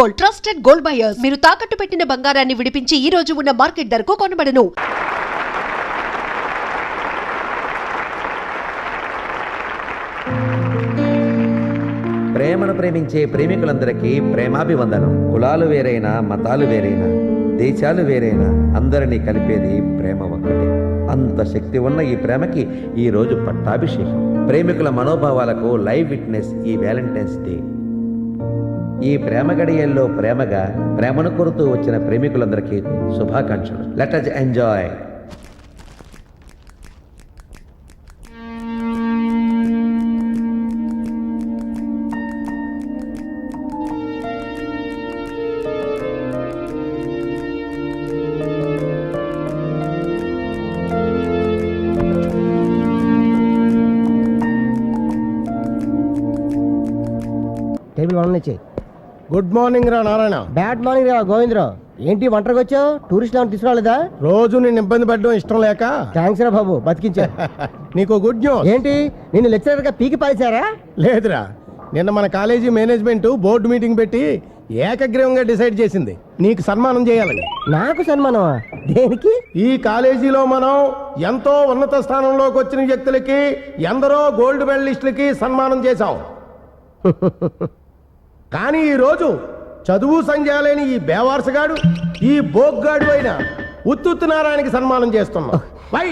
Gold, trusted gold buyers. మీరు తాకట్టు పెట్టిన బంగారాన్ని విడిపించి ఈ రోజు ఉన్న మార్కెట్ ధరకు కొనబడను. ప్రేమను ప్రేమించే ప్రేమికులందరికీ ప్రేమాభివందనం. కులాలు వేరైనా, మతాలు వేరైనా, దేశాలు వేరైనా అందరినీ కలిపేది ప్రేమ ఒక్కటే. అంత శక్తి ఉన్న ఈ ప్రేమకి ఈ రోజు పట్టాభిషేకం. ప్రేమికుల మనోభావాలకు లైవ్ విట్నెస్ ఈ వ్యాలంటైన్స్ డే. ఈ ప్రేమ గడియల్లో ప్రేమగా ప్రేమను కోరుతూ వచ్చిన ప్రేమికులందరికీ శుభాకాంక్షలు. Let us enjoy. Table one నుంచి. గుడ్ మార్నింగ్ రా నారాయణ. బ్యాడ్ మార్నింగ్ రా గోవిందరావు. ఏంటి ఒంటరికి వచ్చావు? టూరిస్ట్ ఏమైనా తీసుకురాలేదా? రోజు నేను ఇబ్బంది పెట్టడం ఇష్టం లేక. థ్యాంక్స్ రా బాబు, బతికించా. నీకు గుడ్ న్యూస్. ఏంటి, నిన్ను లెక్చరర్ గా పీకి పారేశారా? లేదురా, నిన్న మన కాలేజీ మేనేజ్మెంట్ బోర్డు మీటింగ్ పెట్టి ఏకగ్రీవంగా డిసైడ్ చేసింది నీకు సన్మానం చేయాలని. నాకు సన్మానమా? దేనికి? ఈ కాలేజీలో మనం ఎంతో ఉన్నత స్థానంలోకి వచ్చిన వ్యక్తులకి, ఎందరో గోల్డ్ మెడలిస్టులకి సన్మానం చేశాం. కానీ ఈరోజు చదువు సంజాలేని ఈ బేవార్సగాడు, ఈ బోగ్గాడు అయిన ఉత్తుత్తు నారాయణకి సన్మానం చేస్తున్నాం. వై?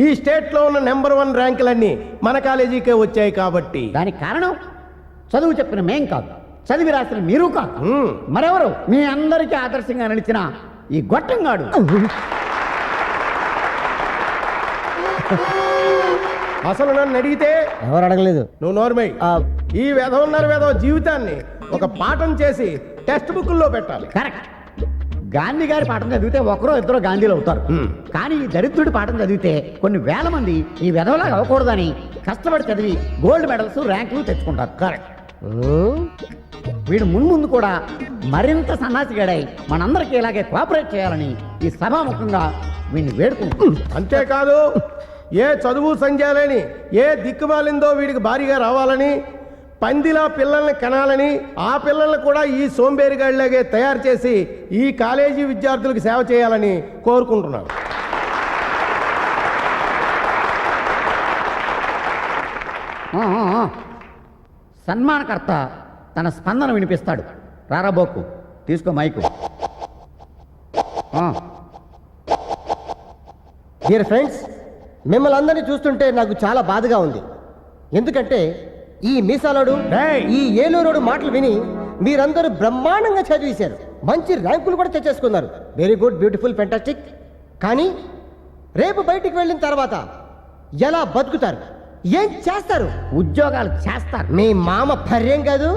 ఈ స్టేట్ లో ఉన్న నెంబర్ 1 ర్యాంకులన్నీ మన కాలేజీకే వచ్చాయి కాబట్టి. దానికి కారణం చదువు చెప్పిన మేం కాదు, చదివి రాసిన మీరు కాదు, మరెవరు? మీ అందరికీ ఆదర్శంగా నిలిచిన ఈ గొట్టంగాడు. అసలు నన్ను అడిగితే ఎవరు అడగలేదు. నువ్వు నోర్మై. ఈ వేధ జీవితాన్ని ఒక పాఠం చేసి టెక్స్ట్ బుక్లో పెట్టాలి. కరెక్ట్. గాంధీ గారి పాఠం చదివితే ఒకరో ఇద్దరు గాంధీలు అవుతారు. కానీ ఈ దరిద్రుడి పాఠం చదివితే కొన్ని వేల మంది ఈ వెధవలాగా అవ్వకూడదని కష్టపడి చదివి గోల్డ్ మెడల్స్, ర్యాంకులు తెచ్చుకుంటారు. కరెక్ట్. వీడు ముందు కూడా మరింత సన్నాసిగాడై మనందరికీ ఇలాగే కోఆపరేట్ చేయాలని ఈ సభాముఖంగా వీడిని వేడుకుంటాం. అంతేకాదు, ఏ చదువు సంజాలేని ఏ దిక్కుమాలిందో వీడికి భారీగా రావాలని, పందిలా పిల్లల్ని కనాలని, ఆ పిల్లల్ని కూడా ఈ సోంబేరిగాడిలాగే తయారు చేసి ఈ కాలేజీ విద్యార్థులకు సేవ చేయాలని కోరుకుంటున్నాను. సన్మానకర్త తన స్పందన వినిపిస్తాడు. రారాబోకు, తీసుకో మైకు. డియర్ ఫ్రెండ్స్, మిమ్మల్ని అందరినీ చూస్తుంటే నాకు చాలా బాధగా ఉంది. ఎందుకంటే ఈ మీసాలోడు, ఈ ఏలూరోడు మాటలు విని మీరందరూ బ్రహ్మాండంగా చదివేశారు, మంచి ర్యాంకులు కూడా తెచ్చేసుకున్నారు. Very good, beautiful, fantastic. కానీ రేపు బయటికి వెళ్ళిన తర్వాత ఎలా బతుకుతారు? ఏం చేస్తారు? ఉద్యోగాలు చేస్తారు. మీ మామ పర్యం కాదు.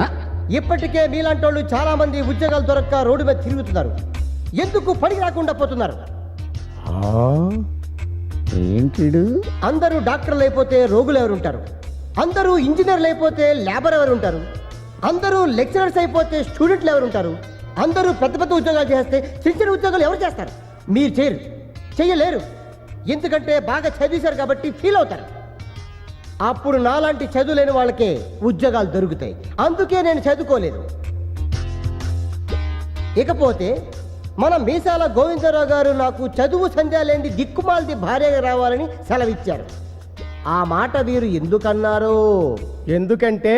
ఇప్పటికే మీలాంటి వాళ్ళు చాలా మంది ఉద్యోగాలు దొరక్క రోడ్డు మీద తిరుగుతున్నారు. ఎందుకు పనికి రాకుండా పోతున్నారు? ఏంటిడు? అందరూ డాక్టర్లు అయిపోతే రోగులు ఎవరు ఉంటారు? అందరూ ఇంజనీర్లు అయిపోతే లేబర్ ఎవరు ఉంటారు? అందరూ లెక్చరర్స్ అయిపోతే స్టూడెంట్లు ఎవరు ఉంటారు? అందరూ పెద్ద పెద్ద ఉద్యోగాలు చేస్తే చిన్న చిన్న ఉద్యోగాలు ఎవరు చేస్తారు? మీరు చెయ్యలేరు. ఎందుకంటే బాగా చదివేశారు కాబట్టి ఫీల్ అవుతారు. అప్పుడు నాలాంటి చదువు లేని వాళ్ళకే ఉద్యోగాలు దొరుకుతాయి. అందుకే నేను చదువుకోలేదు. ఇకపోతే మన మీసాల గోవిందరావు గారు నాకు చదువు సంధ్యాలేంది దిక్కుమాలది భార్యగా రావాలని సెలవిచ్చారు. ఆ మాట వీరు ఎందుకన్నారో? ఎందుకంటే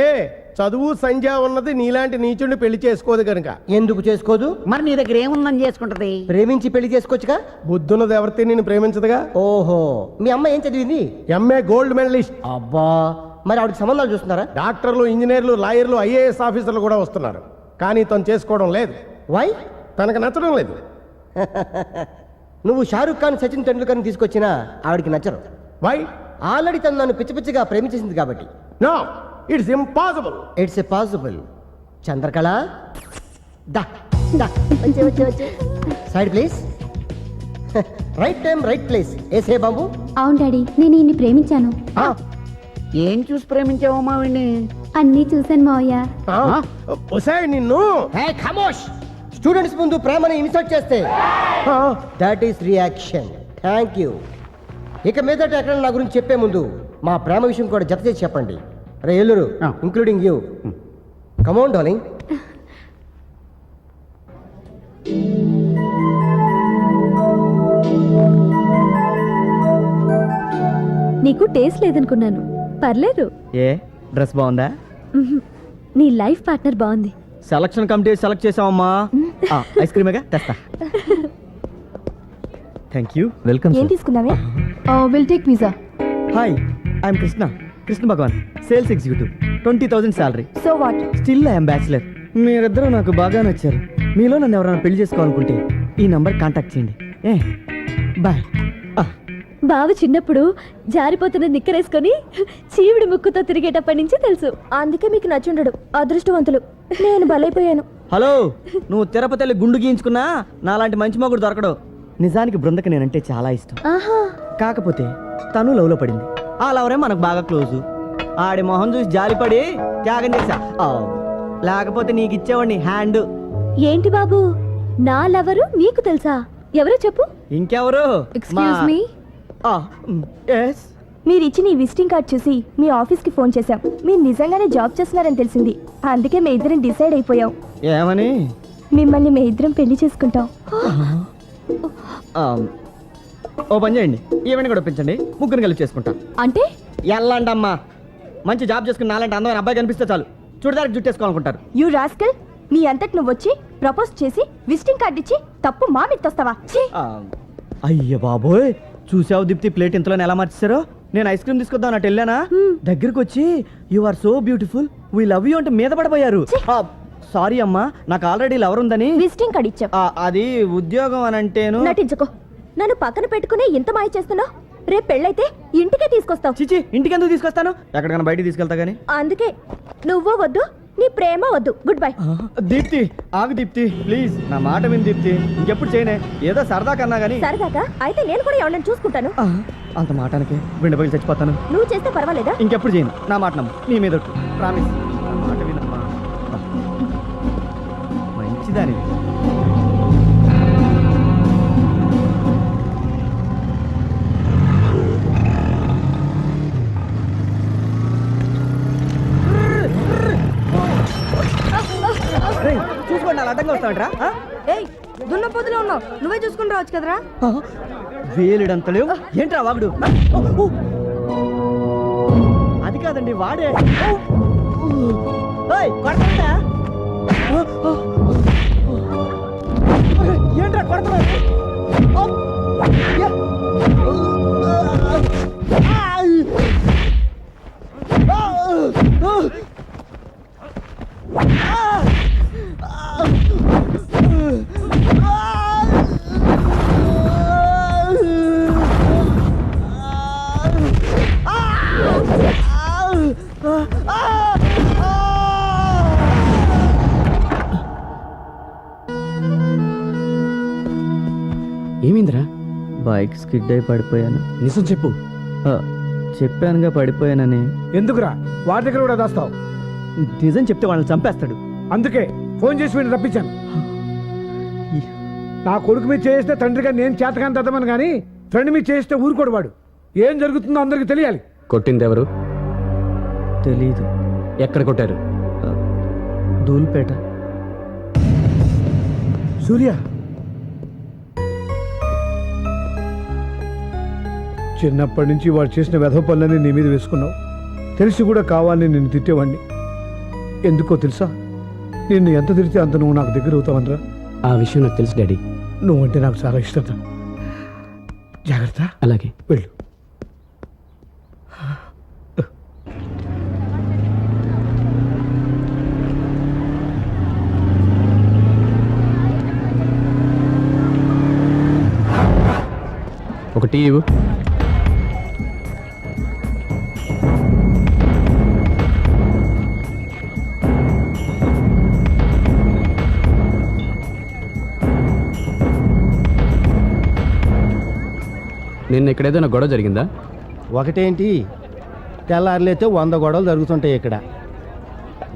చదువు సంధ్య ఉన్నది నీలాంటి నీచుడిని పెళ్లి చేసుకోదు కనుక. ఎందుకు చేసుకోదు? మరి నీ దగ్గర ఏముందని చేసుకుంటది? ప్రేమించి పెళ్లి చేసుకోవచ్చుగా. బుద్ధున్నది ఎవరితే నేను ప్రేమించదుగా. ఓహో, మీ అమ్మ ఏం చదివింది? MA gold medalist. అబ్బా, మరి ఆవిడకి సంబంధాలు చూస్తున్నారా? డాక్టర్లు, ఇంజనీర్లు, లాయర్లు, ఐఏఎస్ ఆఫీసర్లు కూడా వస్తున్నారు. కానీ తను చేసుకోవడం లేదు. వై? తనకు నచ్చడం లేదు. నువ్వు షారూక్ ఖాన్, సచిన్ టెండూల్కర్ని తీసుకొచ్చినా ఆవిడికి నచ్చరు. వై? ఆల్రెడీ తను నన్ను పిచ్చి పిచ్చిగా ప్రేమించేసింది కాబట్టి. No, it's impossible. It's possible. Chandrakala, దా దా, వచ్చే side please. Right time, right place. ఏసే బాబు. అవును డాడీ, నేను ఈయన్ని ప్రేమించాను. ఏం చూసి ప్రేమించావు మావిని? అన్నీ చూశాను మావయ్య. నిన్ను ఖమోష్. స్టూడెంట్స్ ముందు ప్రేమని ఇన్సల్ట్ చేస్తే that is reaction. Thank you. ఇక మీదట ఎక్కడ నా గురించి చెప్పే ముందు మా ప్రేమ విషయం కూడా జత చేసి చెప్పండి. రే Eluru, including you. Come on darling. నీకు టేస్ట్ లేదనుకున్నాను. పర్లేదు. ఏ డ్రెస్ బాగుందా? మ్హూ. నీ లైఫ్ పార్ట్నర్ బాగుంది. సెలక్షన్ కమిటీ సెలెక్ట్ చేసావమ్మా. ఐస్ క్రీమేగా తెస్తా. Thank you. వెల్కమ్. ఏం తీసుకున్నావే? Will take pizza. Hi, I'm Krishna Bhagwan, sales executive, 20,000 salary. So what? Still I'm bachelor. మీరిద్దరూ నాకు బాగా నచ్చారు. మీలో నన్ను ఎవరైనా పెళ్లి చేసుకోవాలనుకుంటే ఈ నంబర్ కాంటాక్ట్ చేయండి. ఏ బాయ్. బావ చిన్నప్పుడు జారిపోతున్న నిక్కరేసుకొని చీవిడి ముక్కుతో తిరిగేటప్పటి నుంచి తెలుసు. అందుకే మీకు నచ్చుండడు. అదృష్టవంతులు. నేను బలైపోయాను. హలో, నువ్వు తిరుపతి వెళ్ళి గుండు గీయించుకున్నా నాలాంటి మంచి మొగుడు దొరకడు. నిజానికి బృందకి నేనంటే చాలా ఇష్టం. ఆహా. కాకపోతే తను లవ్లో పడింది. ఆ లవరే మనకు బాగా క్లోజు. ఆడి మొహం చూసి జాలిపడి త్యాగం చేశా. లేకపోతే నీకు ఇచ్చేవాడిని హ్యాండ్. ఏంటి బాబు, నా లవరు నీకు తెలుసా? ఎవరో చెప్పు. ఇంకెవరు? Excuse me. ఎస్. మీరు ఇచ్చిన ఈ విజిటింగ్ కార్డ్ చూసి మీ ఆఫీస్కి ఫోన్ చేశాం. మీరు నిజంగానే జాబ్ చేస్తున్నారని తెలిసింది. అందుకే మీ ఇద్దరం డిసైడ్ అయిపోయాం. ఏమని? మిమ్మల్ని మీ ఇద్దరం పెళ్లి చేసుకుంటాం. ఓ పని చేయండి, ఈవెంట్ కూడా ఒప్పించండి, ముగ్గురు కలిపి చేసుకుంటా. అంటే ఎల్లండి అమ్మా. మంచి జాబ్ చేసుకుని నాలంటే అందమైన అబ్బాయి కనిపిస్తే చాలు చూడదానికి జుట్టేసుకోవాలనుకుంటారు. యూ రాస్కల్, నీ అంతటి నువ్వు వచ్చి ప్రపోజ్ చేసి విజిటింగ్ కార్డ్ ఇచ్చి తప్పు మా మీద తోస్తావా? అయ్య బాబోయ్, చూసావు దీప్తి ప్లేట్ ఇంతలో ఎలా మార్చేశారో. నేను ఐస్ క్రీమ్ తీసుకొద్దాం అన్నట్టు వెళ్ళానా, దగ్గరకు వచ్చి you are so beautiful, we love you అంటే మీద పడిపోయారు. సారీ అమ్మా, నాకు ఆల్రెడీ లవర్ ఉందని. విజిటింగ్ కార్డ్ ఇచ్చావు. అది ఉద్యోగం అని అంటేను. నటించుకో. నన్ను పక్కన పెట్టుకుని ఇంత మాయ చేస్తున్నావు. రేపు పెళ్ళైతే ఇంటికే తీసుకొస్తావు. చిచి, ఇంటికి ఎందుకు తీసుకొస్తాను? ఎక్కడికైనా బయటికి తీసుకెళ్తా గానీ. అందుకే నువ్వు వద్దు, నీ ప్రేమ వద్దు. Good bye. దీప్తి ఆగు దీప్తి, ప్లీజ్ నా మాట విని దీప్తి. ఇంకెప్పుడు చేయనే, ఏదో సరదా కన్నా గానీ. సరదాగా అయితే నేను కూడా ఎవరైనా చూసుకుంటాను. అంత మాటానికి బిండపగిలి చచ్చిపోతాను. నువ్వు చేస్తే పర్వాలేదా? ఇంకెప్పుడు చేయను. నా మాట నమ్ము, నీ మీద ప్రామిస్. నా మాట వినమ్మా. మంచిదాని. చూసుకోండి, అలా అడ్డంగా వస్తామంటరా? దున్న పొద్దులో ఉన్నావు, నువ్వే చూసుకుని రావచ్చు కదరా. వేలుడంత లేవు ఏంట్రా వాగుడు? అది కాదండి, వాడే. కొడతా ఏంట్రా కొడతా? ఏమైందిరా? బైక్ స్కిడ్ అయి పడిపోయాను. నిజం చెప్పు. చెప్పానుగా పడిపోయానని. ఎందుకురా వాడి దగ్గర కూడా దాస్తావు? నిజం చెప్తే వాళ్ళని చంపేస్తాడు. అందుకే ఫోన్ చేసి వీడిని రప్పించాను. నా కొడుకు మీద చేస్తే తండ్రిగా నేను చేతకాని తద్దమని కానీ ఫ్రెండ్ మీద చేస్తే ఊరుకోడు వాడు. ఏం జరుగుతుందో అందరికి తెలియాలి. కొట్టింది ఎవరు? తెలీదు. ఎక్కడ కొట్టారు? ధూల్పేట. సూర్య, చిన్నప్పటి నుంచి వాడు చేసిన వెధవ పనులన్నీ నీ మీద వేసుకున్నావు. తెలిసి కూడా కావాలని నిన్ను తిట్టేవాడిని. ఎందుకో తెలుసా, నిన్ను ఎంత తిరిగితే అంత నువ్వు నాకు దగ్గర అవుతావనరా. ఆ విషయం నాకు తెలుసు డాడీ. నువ్వంటే నాకు చాలా ఇష్టత. జాగ్రత్త. అలాగే. వెళ్ళు. ఒక టీ ఇవ్వు. నిన్న ఇక్కడ ఏదైనా గొడవ జరిగిందా? ఒకటేంటి, తెల్లారులైతే 100 గొడవలు జరుగుతుంటాయి ఇక్కడ.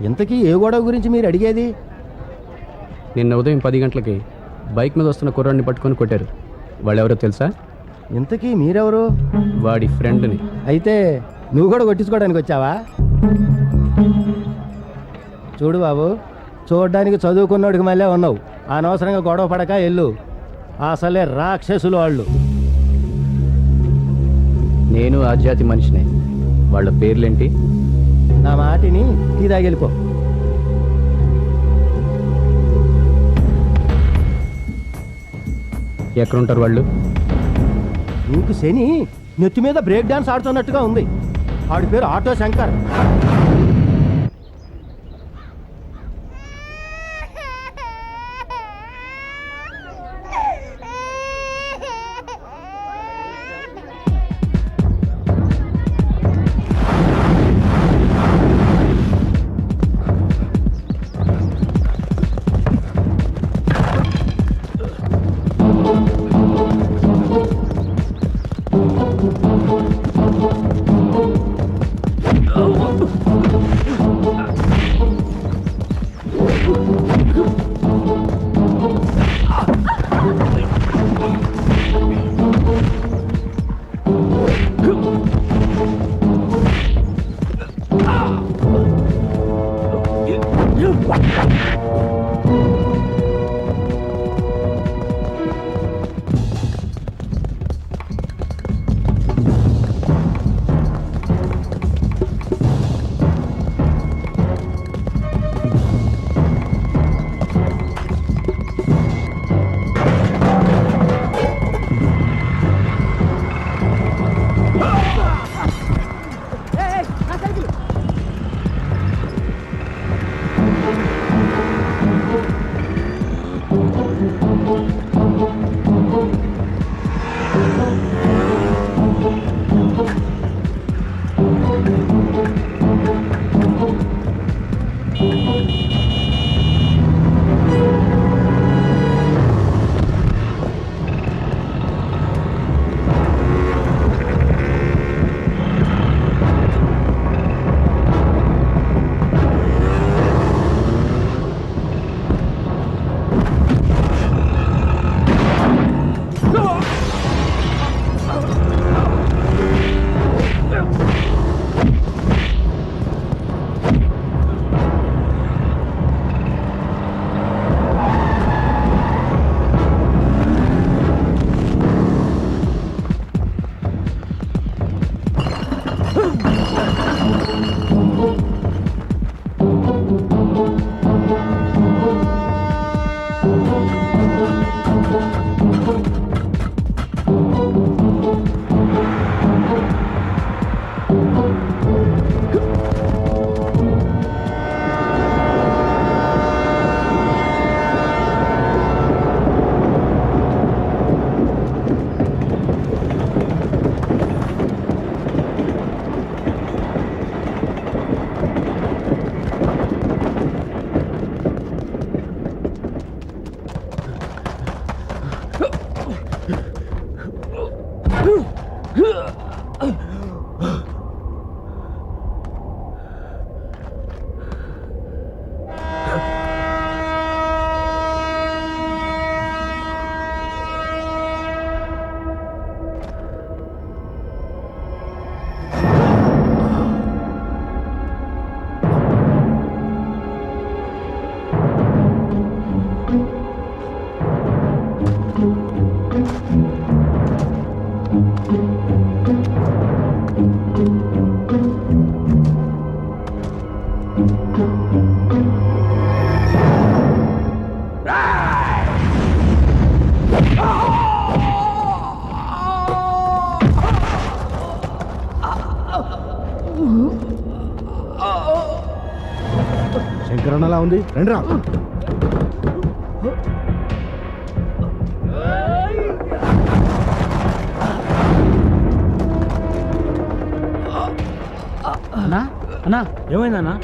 ఇంతకీ ఏ గొడవ గురించి మీరు అడిగేది? నిన్న ఉదయం 10 గంటలకి బైక్ మీద వస్తున్న కుర్రాడిని పట్టుకొని కొట్టారు. వాళ్ళెవరో తెలుసా? ఇంతకీ మీరెవరు? వాడి ఫ్రెండ్ని. అయితే నువ్వు కూడా కొట్టించుకోవడానికి వచ్చావా? చూడు బాబు, చూడడానికి చదువుకున్నోడికి మళ్ళీ ఉన్నావు. అనవసరంగా గొడవ పడక ఎల్లు. అసలే రాక్షసులు వాళ్ళు. నేను ఆ జాతి మనిషినే. వాళ్ళ పేర్లేంటి? నా మాటిని టీ తాగెళ్ళిపో. ఎక్కడుంటారు వాళ్ళు? నీకు శని నెత్తి మీద బ్రేక్ డాన్స్ ఆడుతున్నట్టుగా ఉంది. ఆడి పేరు ఆటో శంకర్. శంకరన్నలా ఉంది, రండి రా. అన్నా అన్నా ఏమైందన్నా?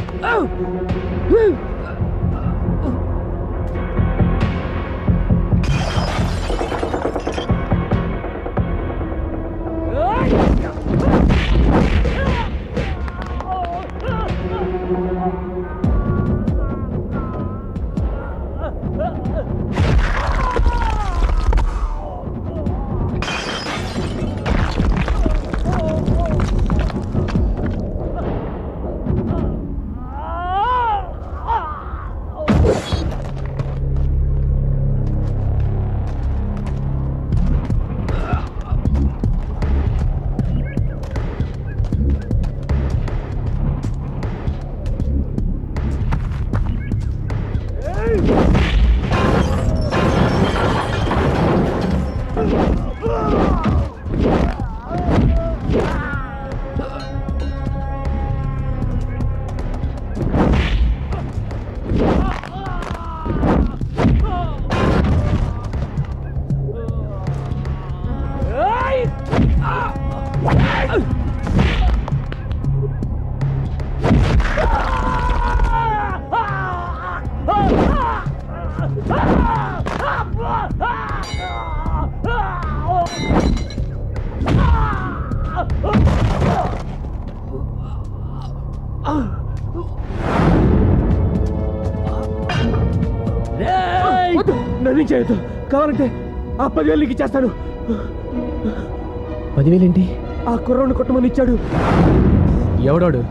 నన్ను చేయొద్దు, కావాలంటే ఆ 10,000 నీకు ఇచ్చేస్తాను. 10,000 ఏంటి? ఆ కుర్రోడ్ని కొట్టమని ఇచ్చాడు. ఎవడాడు?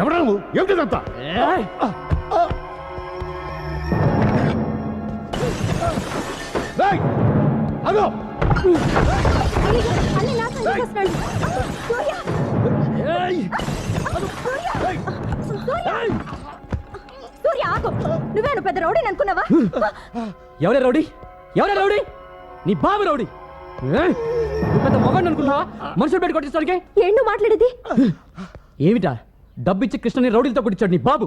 ఎవడా నువ్వు? ఏమిటిదంతా? అదో అన్నీ నాశనం చేసేస్తున్నాడు. సూర్య ఆగు, నువ్వేను పెద్ద రౌడీని అనుకున్నావా? ఎవరే రౌడీ? ఎవరే రౌడీ? నీ బాబు రౌడీ. నువ్వు పెద్ద మొగాడిని అనుకున్నావా? మనుషులు పెట్టి కొట్టించడానికి? ఏంటో మాట్లాడేది? ఏమిటా? డబ్బిచ్చి కృష్ణని రౌడీలతో కొట్టించాడు నీ బాబు.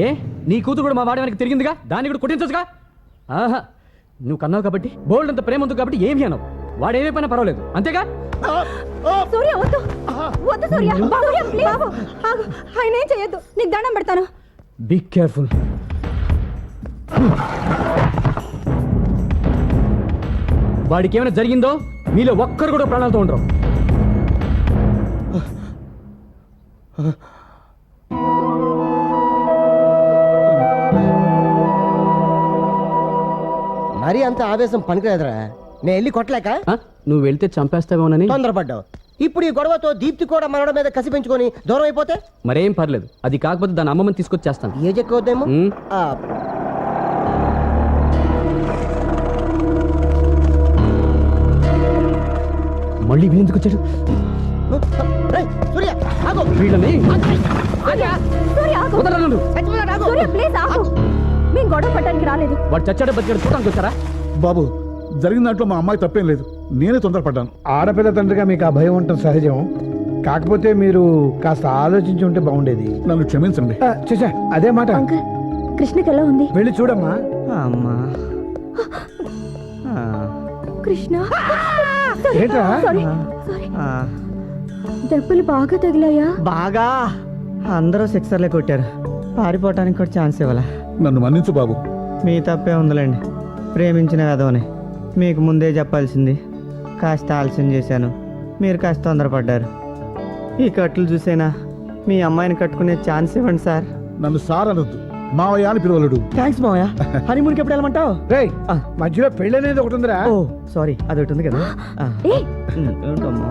ఏ నీ కూతురు కూడా మా వాడడానికి తిరిగిందిగా, దాన్ని కూడా కొట్టించచ్చుగా. ఆహా, నువ్వు కన్నావు కాబట్టి, బోల్డ్ అంత ప్రేమ ఉంది కాబట్టి ఏమి అనవు. వాడు ఏమైపోయినా పర్వాలేదు, అంతేగా? సూర్య వద్దు, వద్దు సూర్య, సూర్య ప్లీజ్ ఆగు, ఆయన ఏం చేయొద్దు, నీకు దండం పెడతాను. Be careful. వాడికి ఏమైనా జరిగిందో మీలో ఒక్కరు కూడా ప్రాణాలతో ఉండరు. మరీ అంత ఆవేశం పనికిలేదురా. నేను వెళ్ళి కొట్టలేక ఆ? నువ్వు వెళ్తే చంపేస్తావేమోనని. తొందరపడ్డావు. ఇప్పుడు ఈ గొడవతో దీప్తి కూడా మనోడ మీద కసి పెంచుకొని దూరం అయిపోతే మరేం పర్లేదు, అది కాకపోతే దాని అమ్మమ్మని తీసుకొచ్చి చేస్తాను. ఏజ్ ఎక్కువ వద్దేమో. ఉమ్. మళ్ళీ వీళ్ళెందుకు వచ్చాడు? రేయ్, సూర్య ఆగు. వీళ్ళని సూర్య ఆగు, వదలను. సూర్య ప్లీజ్ ఆగు, మేము గొడవ పడడానికి రాలేదు. వాడు చచ్చాడు బతికాడు చూడడానికి వచ్చారా? బాబు, జరిగిన దాంట్లో మా అమ్మాయి తప్పేం లేదు, నేనే తొందరపడ్డాను. ఆడపిల్ల తండ్రిగా మీకు ఆ భయం ఉండటం సహజం. కాకపోతే మీరు కాస్త ఆలోచించి ఉంటే బాగుండేది. నన్ను క్షమించండి. చూసా అదే మాట. అంకుల్, కృష్ణకి ఎలా ఉంది? వెళ్ళి చూడమ్మా. అమ్మా. కృష్ణ ఏంట్రా? సారీ, దెబ్బలు బాగా తగిలాయా? బాగా అందరూ సిక్సర్లే కొట్టారు, పారిపోవటానికి కూడా ఛాన్స్ ఇవ్వాల. నన్ను మన్నించు బాబు. మీ తప్పే ఉందిలేండి, ప్రేమించిన వెధవని మీకు ముందే చెప్పాల్సింది. కాస్త ఆలస్యం చేశాను, మీరు కాస్త తొందరపడ్డారు. ఈ కట్లు చూసేనా మీ అమ్మాయిని కట్టుకునే ఛాన్స్ ఇవ్వండి సార్. నన్ను సార్ అనొద్దు, మావయ్య అని పిలవలేడు. థ్యాంక్స్ మావయ్య. హనీమూన్కి ఎప్పుడు వెళ్ళమంటావు? రేయ్, మధ్యలో పెళ్ళి అనేది ఒకటి ఉందిరా. ఓ సారీ, అదొకటి ఉంది కదా. ఏ ఏంటమ్మా